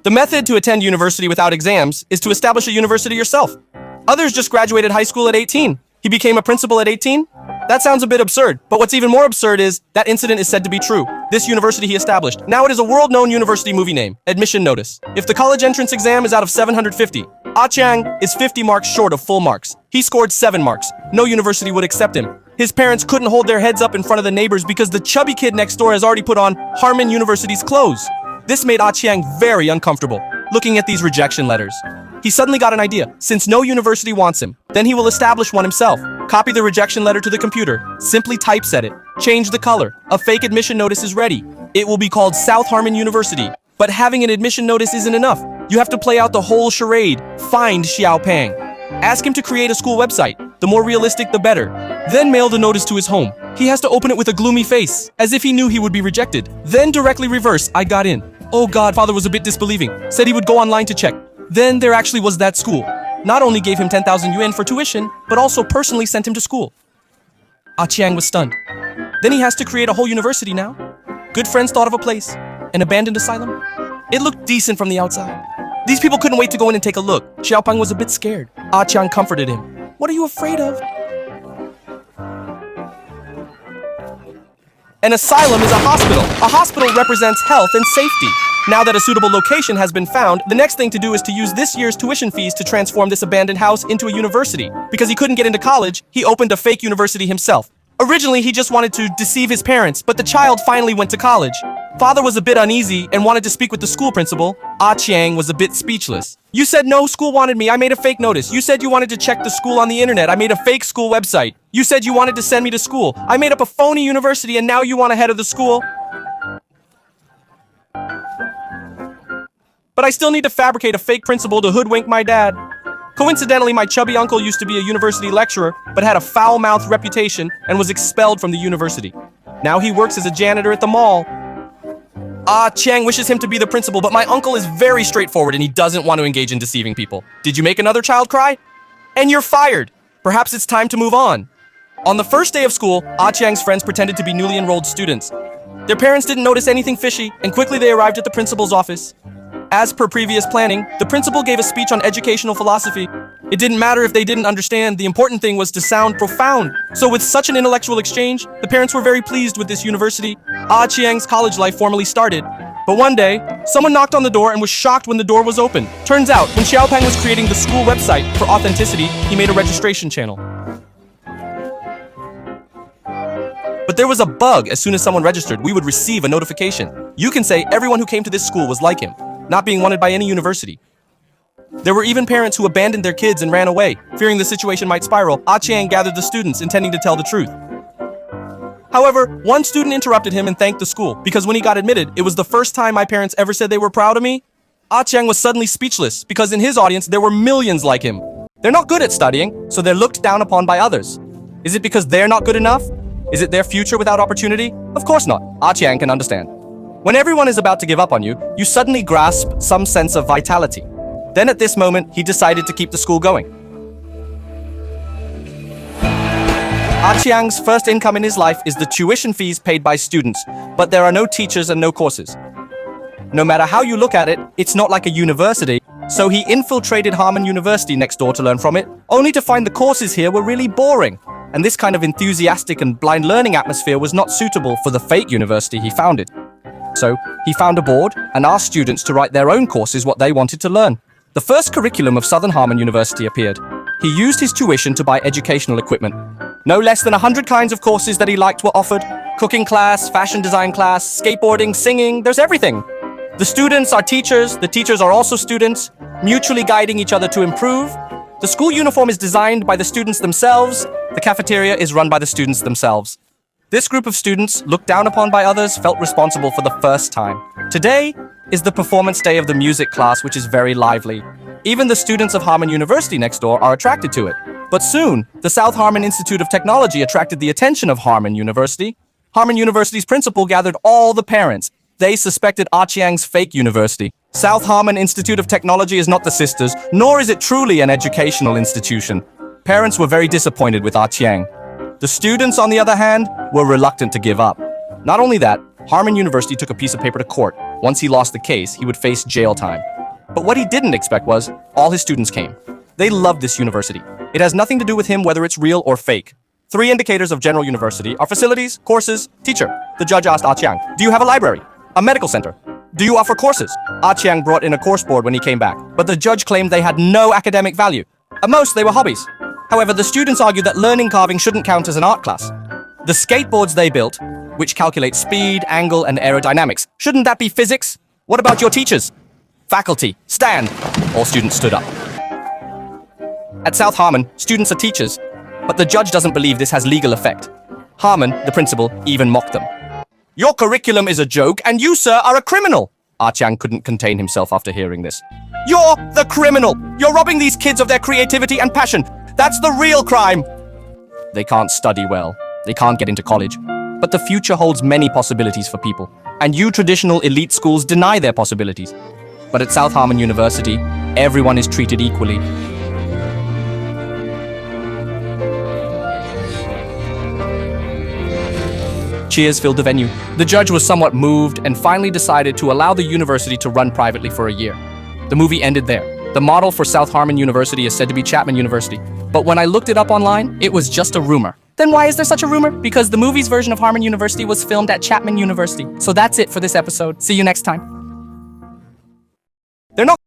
The method to attend university without exams is to establish a university yourself. Others just graduated high school at 18. He became a principal at 18? That sounds a bit absurd, but what's even more absurd is that incident is said to be true. This university he established. Now it is a world-known university movie name. Admission notice. If the college entrance exam is out of 750, Ah Chiang is 50 marks short of full marks. He scored 7 marks. No university would accept him. His parents couldn't hold their heads up in front of the neighbors because the chubby kid next door has already put on Harman University's clothes. This made Ah Chiang very uncomfortable, looking at these rejection letters. He suddenly got an idea. Since no university wants him, then he will establish one himself. Copy the rejection letter to the computer. Simply typeset it. Change the color. A fake admission notice is ready. It will be called South Harman University. But having an admission notice isn't enough. You have to play out the whole charade. Find Xiao Pang. Ask him to create a school website. The more realistic, the better. Then mail the notice to his home. He has to open it with a gloomy face, as if he knew he would be rejected. Then directly reverse, I got in. Oh God, father was a bit disbelieving. Said he would go online to check. Then there actually was that school. Not only gave him 10,000 yuan for tuition, but also personally sent him to school. Ah Chiang was stunned. Then he has to create a whole university now. Good friends thought of a place. An abandoned asylum. It looked decent from the outside. These people couldn't wait to go in and take a look. Xiaopeng was a bit scared. Ah Chiang comforted him. What are you afraid of? An asylum is a hospital. A hospital represents health and safety. Now that a suitable location has been found, the next thing to do is to use this year's tuition fees to transform this abandoned house into a university. Because he couldn't get into college, he opened a fake university himself. Originally, he just wanted to deceive his parents, but the child finally went to college. Father was a bit uneasy and wanted to speak with the school principal. Ah Chiang was a bit speechless. You said no school wanted me, I made a fake notice. You said you wanted to check the school on the internet, I made a fake school website. You said you wanted to send me to school, I made up a phony university and now you want a head of the school? But I still need to fabricate a fake principal to hoodwink my dad. Coincidentally, my chubby uncle used to be a university lecturer, but had a foul-mouthed reputation and was expelled from the university. Now he works as a janitor at the mall. Ah Chiang wishes him to be the principal, but my uncle is very straightforward and he doesn't want to engage in deceiving people. Did you make another child cry? And you're fired. Perhaps it's time to move on. On the first day of school, Ah Chiang's friends pretended to be newly enrolled students. Their parents didn't notice anything fishy, and quickly they arrived at the principal's office. As per previous planning, the principal gave a speech on educational philosophy. It didn't matter if they didn't understand, the important thing was to sound profound. So with such an intellectual exchange, the parents were very pleased with this university. Ah Chiang's college life formally started. But one day, someone knocked on the door and was shocked when the door was open. Turns out, when Xiaopeng was creating the school website for authenticity, he made a registration channel. But there was a bug. As soon as someone registered, we would receive a notification. You can say everyone who came to this school was like him, not being wanted by any university. There were even parents who abandoned their kids and ran away. Fearing the situation might spiral, Ah Chiang gathered the students, intending to tell the truth. However, one student interrupted him and thanked the school, because when he got admitted, it was the first time my parents ever said they were proud of me. Ah Chiang was suddenly speechless, because in his audience, there were millions like him. They're not good at studying, so they're looked down upon by others. Is it because they're not good enough? Is it their future without opportunity? Of course not. Ah Chiang can understand. When everyone is about to give up on you, you suddenly grasp some sense of vitality. Then at this moment, he decided to keep the school going. Ah Chiang's first income in his life is the tuition fees paid by students, but there are no teachers and no courses. No matter how you look at it, it's not like a university, so he infiltrated Harman University next door to learn from it, only to find the courses here were really boring. And this kind of enthusiastic and blind learning atmosphere was not suitable for the fake university he founded. So, he found a board and asked students to write their own courses what they wanted to learn. The first curriculum of Southern Harman University appeared. He used his tuition to buy educational equipment. No less than 100 kinds of courses that he liked were offered. Cooking class, fashion design class, skateboarding, singing, there's everything. The students are teachers, the teachers are also students, mutually guiding each other to improve. The school uniform is designed by the students themselves. The cafeteria is run by the students themselves. This group of students, looked down upon by others, felt responsible for the first time. Today is the performance day of the music class, which is very lively. Even the students of Harman University next door are attracted to it. But soon, the South Harman Institute of Technology attracted the attention of Harman University. Harman University's principal gathered all the parents. They suspected Ah Chiang's fake university. South Harman Institute of Technology is not the sisters, nor is it truly an educational institution. Parents were very disappointed with Ah Chiang. The students, on the other hand, were reluctant to give up. Not only that, Harman University took a piece of paper to court. Once he lost the case, he would face jail time. But what he didn't expect was, all his students came. They loved this university. It has nothing to do with him whether it's real or fake. 3 indicators of General University are facilities, courses, teacher. The judge asked Ah Chiang, do you have a library? A medical center? Do you offer courses? Ah Chiang brought in a course board when he came back, but the judge claimed they had no academic value. At most, they were hobbies. However, the students argued that learning carving shouldn't count as an art class. The skateboards they built, which calculate speed, angle, and aerodynamics, shouldn't that be physics? What about your teachers? Faculty, stand! All students stood up. At South Harmon, students are teachers, but the judge doesn't believe this has legal effect. Harmon, the principal, even mocked them. Your curriculum is a joke, and you, sir, are a criminal! Ah Chiang couldn't contain himself after hearing this. You're the criminal! You're robbing these kids of their creativity and passion! That's the real crime! They can't study well. They can't get into college. But the future holds many possibilities for people, and you traditional elite schools deny their possibilities. But at South Harmon University, everyone is treated equally. Cheers filled the venue. The judge was somewhat moved and finally decided to allow the university to run privately for a year. The movie ended there. The model for South Harmon University is said to be Chapman University. But when I looked it up online, it was just a rumor. Then why is there such a rumor? Because the movie's version of Harmon University was filmed at Chapman University. So that's it for this episode. See you next time. They're not